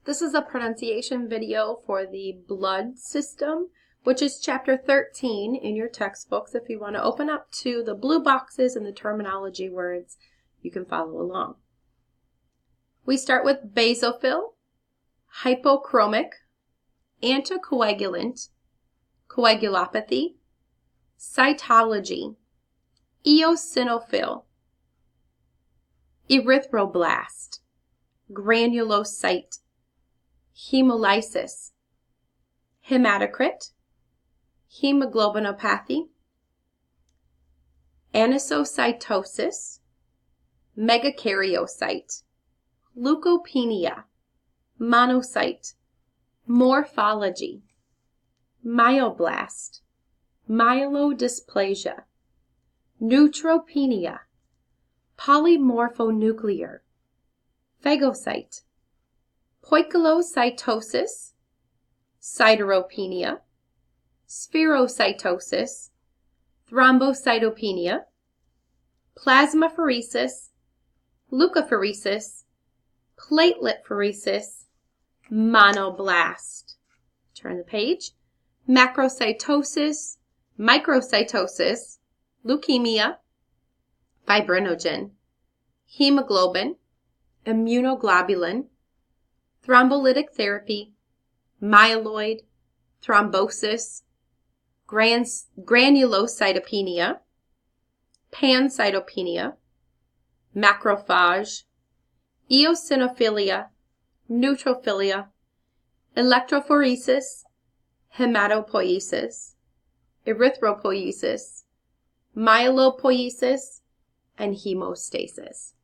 This is a pronunciation video for the blood system, which is chapter 13 in your textbooks. If you want to open up to the blue boxes and the terminology words, you can follow along. We start with basophil, hypochromic, anticoagulant, coagulopathy, cytology, eosinophil, erythroblast, granulocyte, hemolysis, hematocrit, hemoglobinopathy, anisocytosis, megakaryocyte, leukopenia, monocyte, morphology, myoblast, myelodysplasia, neutropenia, polymorphonuclear, phagocyte, poikilocytosis, sideropenia, spherocytosis, thrombocytopenia, plasmapheresis, leukapheresis, plateletpheresis, monoblast. Turn the page. Macrocytosis, microcytosis, leukemia, fibrinogen, hemoglobin, immunoglobulin, thrombolytic therapy, myeloid, thrombosis, granulocytopenia, pancytopenia, macrophage, eosinophilia, neutrophilia, electrophoresis, hematopoiesis, erythropoiesis, myelopoiesis, and hemostasis.